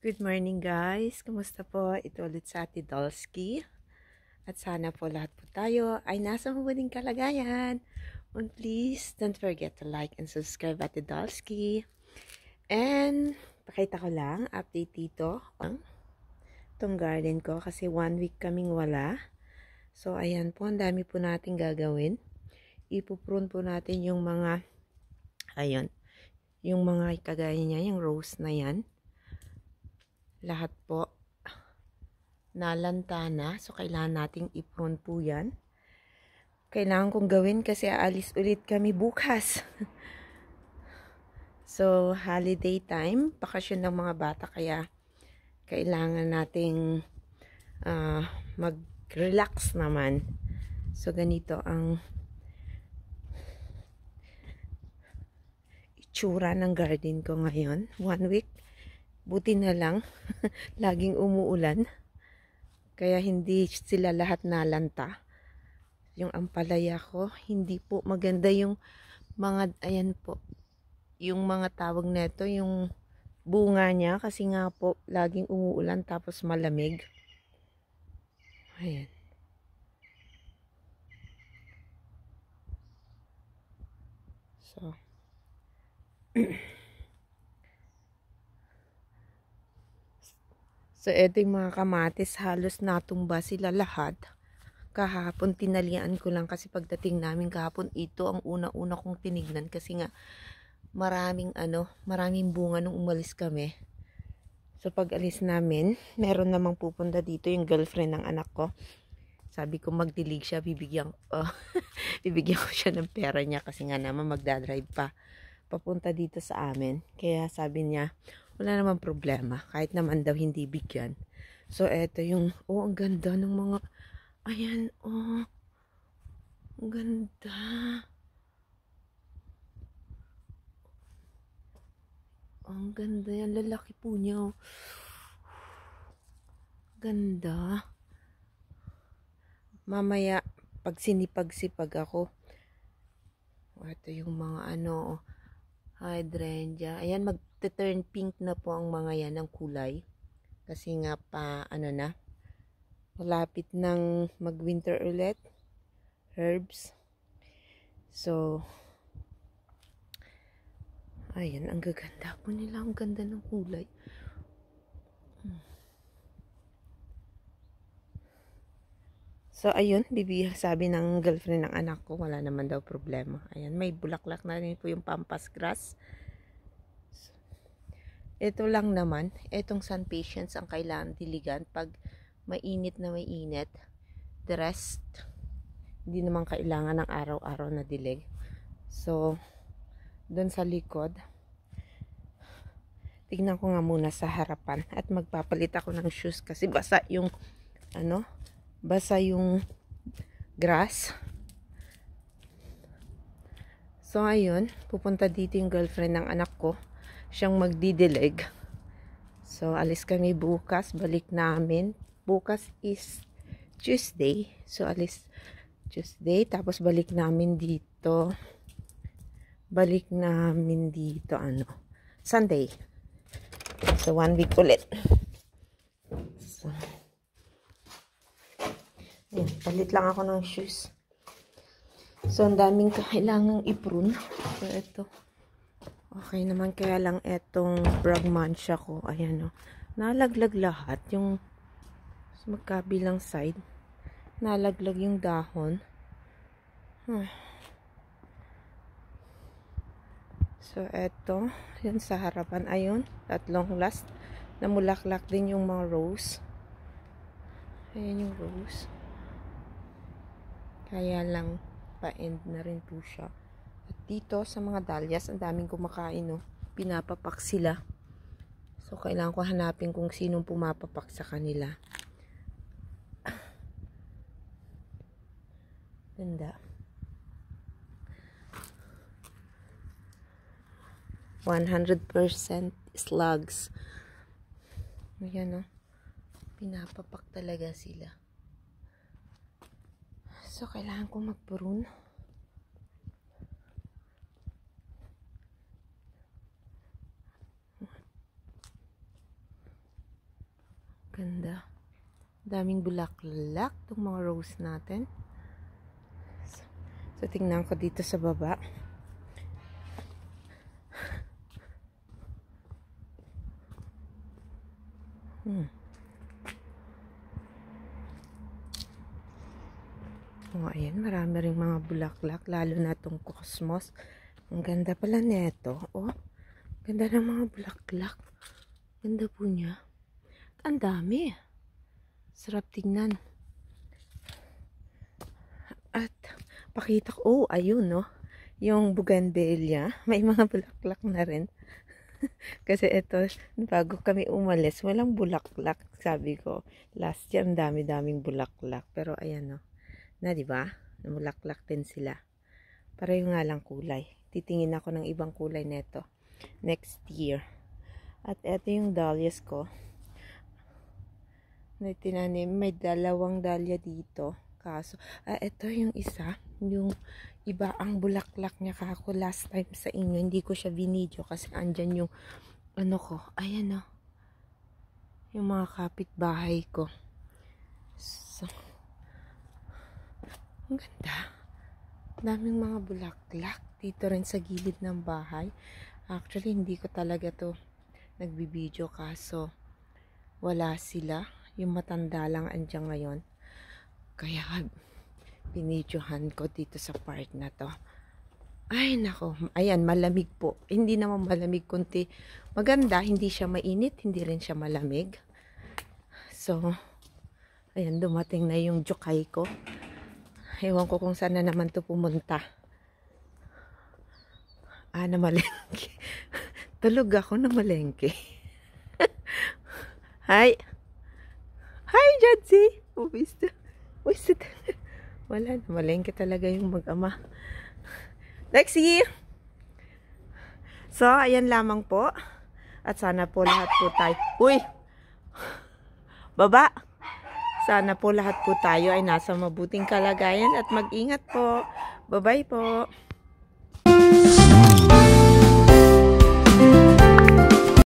Good morning guys! Kumusta po? Ito ulit sa Ate Dolsky. At sana po lahat po tayo ay nasa mabuting kalagayan. And please don't forget to like and subscribe Ate Dolsky. And pakita ko lang, update dito itong garden ko kasi 1 week kaming wala. So ayan po, ang dami po natin gagawin. Ipuprune po natin yung mga yung mga kagaya niya, yung rose na yan. Lahat po nalanta na. So, kailangan nating i-prune po yan. Kailangan kong gawin kasi aalis ulit kami bukas. So, holiday time. Bakasyon ng mga bata. Kaya, kailangan nating mag-relax naman. So, ganito ang itsura ng garden ko ngayon. 1 week. Buti na lang. Laging umuulan. Kaya hindi sila lahat nalanta. Yung ampalaya ko, hindi po maganda yung mga, ayan po, yung mga tawag neto, yung bunga niya. Kasi nga po, laging umuulan tapos malamig. Ayan. So, so, eto yung mga kamatis, halos natumba sila lahat. Kahapon, tinalian ko lang kasi pagdating namin kahapon, ito ang una-una kong tinignan kasi nga maraming bunga nung umalis kami. So, pag alis namin, meron namang pupunta dito yung girlfriend ng anak ko. Sabi ko magdilig siya, bibigyan ko siya ng pera niya kasi nga naman magdadrive pa papunta dito sa amin. Kaya sabi niya, wala namang problema. Kahit naman daw hindi bigyan. So, eto yung, ang ganda ng mga, ayan, ang ganda. Ang ganda yan. Lalaki po niya. Ganda. Mamaya, pag sinipag-sipag ako, ito yung mga hydrangea. Ayan, mag-turn pink na po ang mga yan ng kulay. Kasi nga malapit ng mag-winter ulit. Herbs. So, ayan, ang gaganda po nila. Ang ganda ng kulay. So, ayun, sabi ng girlfriend ng anak ko, wala naman daw problema. Ayan, may bulaklak na rin po yung pampas grass. So, ito lang naman, itong sun patience ang kailangan diligan pag mainit na mainit. The rest, hindi naman kailangan ng araw-araw na dilig. So, doon sa likod, tignan ko nga muna sa harapan at magpapalit ako ng shoes kasi basa yung grass. So, ayun, pupunta dito yung girlfriend ng anak ko. Siyang magdidilig. So, alis kami bukas. Balik namin. Bukas is Tuesday. So, alis Tuesday. Tapos, balik namin dito. Sunday. So, 1 week ulit. So, ayan, palit lang ako ng shoes. So, ang daming kailangang i-prune. So, ito. Okay naman, kaya lang etong bragmansia ko. Ayan, nalaglag lahat. Yung sa magkabilang side, nalaglag yung dahon. So, eto. Yun sa harapan. Ayun, tatlong last. Namulaklak din yung mga rose. Ayan yung rose. Kaya lang, pa-end na rin po siya. At dito, sa mga dahlias, ang daming kumakain, pinapapak sila. So, kailangan ko hanapin kung sinong pumapapak sa kanila. Ganda. 100% slugs. Ayan, pinapapak talaga sila. So, kailangan ko mag-prune. Ganda. Daming bulaklak itong mga rose natin. So, tingnan ko dito sa baba. Oh, ayan, marami ring mga bulaklak, lalo na itong cosmos. Ang ganda pala neto. Oh, ganda ng mga bulaklak. Ganda po niya. Ang dami. Sarap tingnan. At pakita ko, oh, ayun, no. Yung bougainvillea, may mga bulaklak na rin. Kasi ito, bago kami umalis, walang bulaklak. Sabi ko, last year, ang dami-daming bulaklak. Pero ayan, no. Na, di ba? Namulaklak din sila. Pareho nga lang kulay. Titingin ako ng ibang kulay neto next year. At eto yung dahlias ko. May tinanim, may dalawang dahlia dito. Kaso, eto yung isa. Yung iba ang bulaklak niya kako last time sa inyo. Hindi ko siya binidyo kasi andyan yung ano ko. Ayan o. Yung mga kapitbahay ko. So, ang ganda. Daming mga bulaklak. Dito rin sa gilid ng bahay. Actually, hindi ko talaga to nagbibideo kaso wala sila. Yung matanda lang andyan ngayon. Kaya binidyohan ko dito sa part na to. Ay nako, ayan, malamig po. Hindi naman malamig, kunti maganda. Hindi siya mainit, hindi rin siya malamig. So, ayan, dumating na yung jokay ko. Ewan ko kung saan na naman to pumunta. Namalengke. Tulog ako na malengke. Hi! Hi, Jadzi! Wasted. Wala, namalengke talaga yung mag-ama. Lexi! So, ayan lamang po. At sana po lahat po tayo. Uy! Baba! Sana po lahat po tayo ay nasa mabuting kalagayan at mag-ingat po. Bye-bye po.